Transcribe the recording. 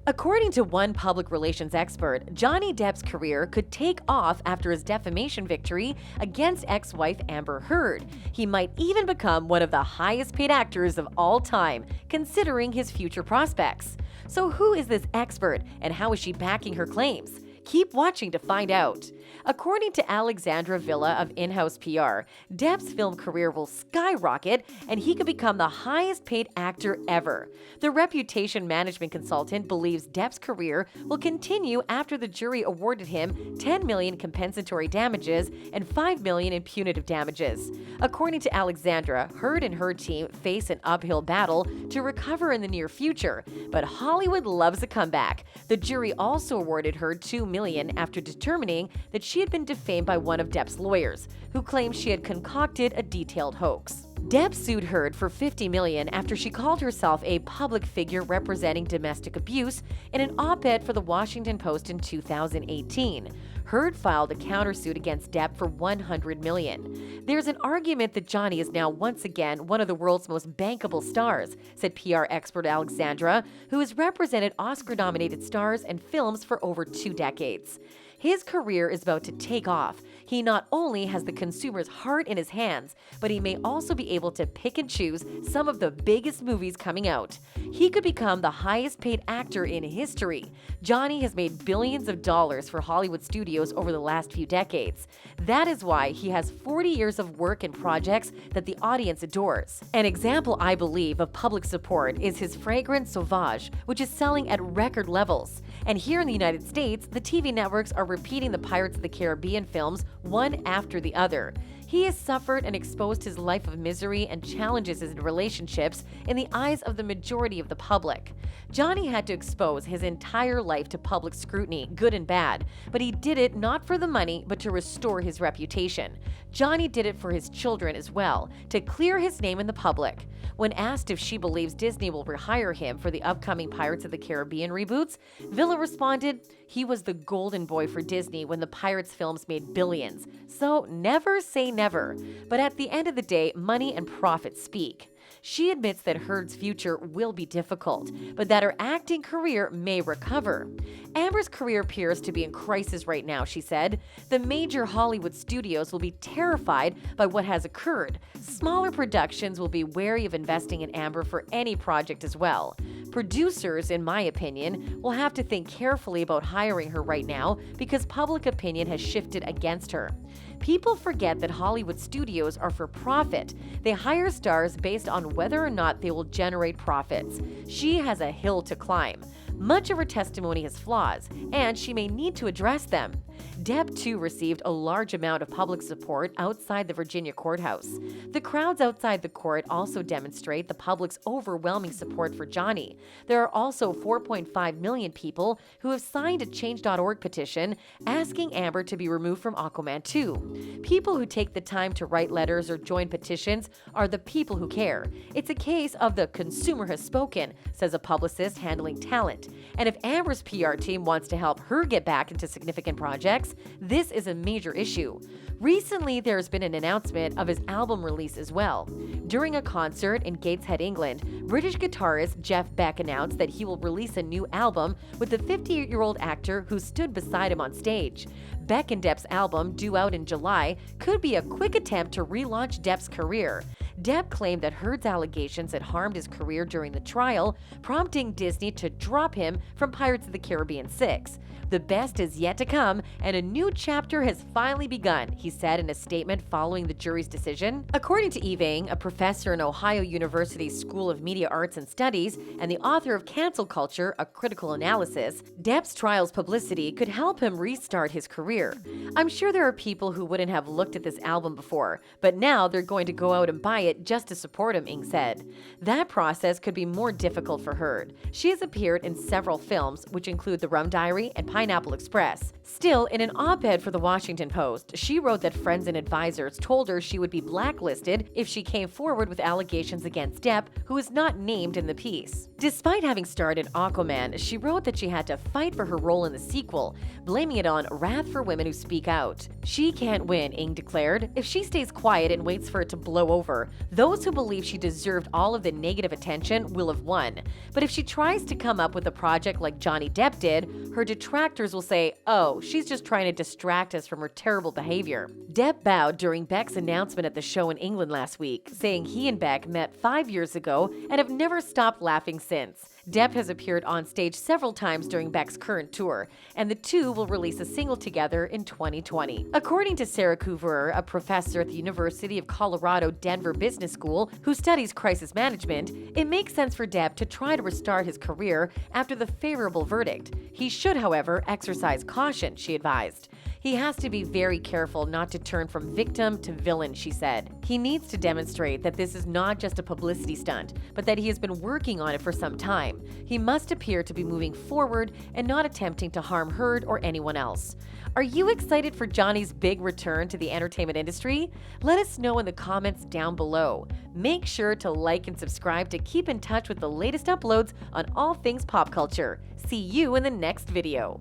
According to one public relations expert, Johnny Depp's career could take off after his defamation victory against ex-wife Amber Heard. He might even become one of the highest-paid actors of all time, considering his future prospects. So who is this expert, and how is she backing her claims? Keep watching to find out. According to Alexandra Villa of In-House PR, Depp's film career will skyrocket and he could become the highest paid actor ever. The reputation management consultant believes Depp's career will continue after the jury awarded him $10 million compensatory damages and $5 million in punitive damages. According to Alexandra, Heard and her team face an uphill battle to recover in the near future, but Hollywood loves a comeback. The jury also awarded Heard $2 million after determining that she had been defamed by one of Depp's lawyers, who claimed she had concocted a detailed hoax. Depp sued Heard for $50 million after she called herself a public figure representing domestic abuse in an op-ed for the Washington Post in 2018. Heard filed a countersuit against Depp for $100 million. There's an argument that Johnny is now once again one of the world's most bankable stars, said PR expert Alexandra, who has represented Oscar-nominated stars and films for over 2 decades. His career is about to take off. He not only has the consumer's heart in his hands, but he may also be able to pick and choose some of the biggest movies coming out. He could become the highest paid actor in history. Johnny has made billions of dollars for Hollywood studios over the last few decades. That is why he has 40 years of work and projects that the audience adores. An example, I believe, of public support is his fragrance Sauvage, which is selling at record levels. And here in the United States, the TV networks are repeating the Pirates of the Caribbean films one after the other. He has suffered and exposed his life of misery and challenges in relationships in the eyes of the majority of the public. Johnny had to expose his entire life to public scrutiny, good and bad, but he did it not for the money, but to restore his reputation. Johnny did it for his children as well, to clear his name in the public. When asked if she believes Disney will rehire him for the upcoming Pirates of the Caribbean reboots, Villa responded, "He was the golden boy for Disney when the Pirates films made billions. So never say never." But at the end of the day, money and profit speak. She admits that Heard's future will be difficult, but that her acting career may recover. Amber's career appears to be in crisis right now, she said. The major Hollywood studios will be terrified by what has occurred. Smaller productions will be wary of investing in Amber for any project as well. Producers, in my opinion, will have to think carefully about hiring her right now because public opinion has shifted against her. People forget that Hollywood studios are for profit. They hire stars based on whether or not they will generate profits. She has a hill to climb. Much of her testimony has flaws, and she may need to address them. Depp, too, received a large amount of public support outside the Virginia courthouse. The crowds outside the court also demonstrate the public's overwhelming support for Johnny. There are also 4.5 million people who have signed a Change.org petition asking Amber to be removed from Aquaman 2. People who take the time to write letters or join petitions are the people who care. It's a case of the consumer has spoken, says a publicist handling talent. And if Amber's PR team wants to help her get back into significant projects, this is a major issue. Recently, there has been an announcement of his album release as well. During a concert in Gateshead, England, British guitarist Jeff Beck announced that he will release a new album with the 58-year-old actor who stood beside him on stage. Beck and Depp's album, due out in July, could be a quick attempt to relaunch Depp's career. Depp claimed that Heard's allegations had harmed his career during the trial, prompting Disney to drop him from Pirates of the Caribbean 6. The best is yet to come, and a new chapter has finally begun, he said in a statement following the jury's decision. According to Eve Ng, a professor in Ohio University's School of Media Arts and Studies and the author of Cancel Culture, A Critical Analysis, Depp's trial's publicity could help him restart his career. "I'm sure there are people who wouldn't have looked at this album before, but now they're going to go out and buy it just to support him," Ng said. That process could be more difficult for Heard. She has appeared in several films, which include The Rum Diary and Pineapple Express. Still, in an op-ed for the Washington Post, she wrote that friends and advisors told her she would be blacklisted if she came forward with allegations against Depp, who is not named in the piece. Despite having starred in Aquaman, she wrote that she had to fight for her role in the sequel, blaming it on wrath for women who speak out. "She can't win," Ng declared. "If she stays quiet and waits for it to blow over, Those who believe she deserved all of the negative attention will have won. But if she tries to come up with a project like Johnny Depp did, her detractors will say, oh, she's just trying to distract us from her terrible behavior. Depp bowed during Beck's announcement at the show in England last week, saying he and Beck met 5 years ago and have never stopped laughing since. Depp has appeared on stage several times during Beck's current tour, and the two will release a single together in 2020. According to Sarah Couvreur, a professor at the University of Colorado Denver Business School who studies crisis management, it makes sense for Depp to try to restart his career after the favorable verdict. He should, however, exercise caution, she advised. He has to be very careful not to turn from victim to villain, she said. He needs to demonstrate that this is not just a publicity stunt, but that he has been working on it for some time. He must appear to be moving forward and not attempting to harm Heard or anyone else. Are you excited for Johnny's big return to the entertainment industry? Let us know in the comments down below. Make sure to like and subscribe to keep in touch with the latest uploads on all things pop culture. See you in the next video.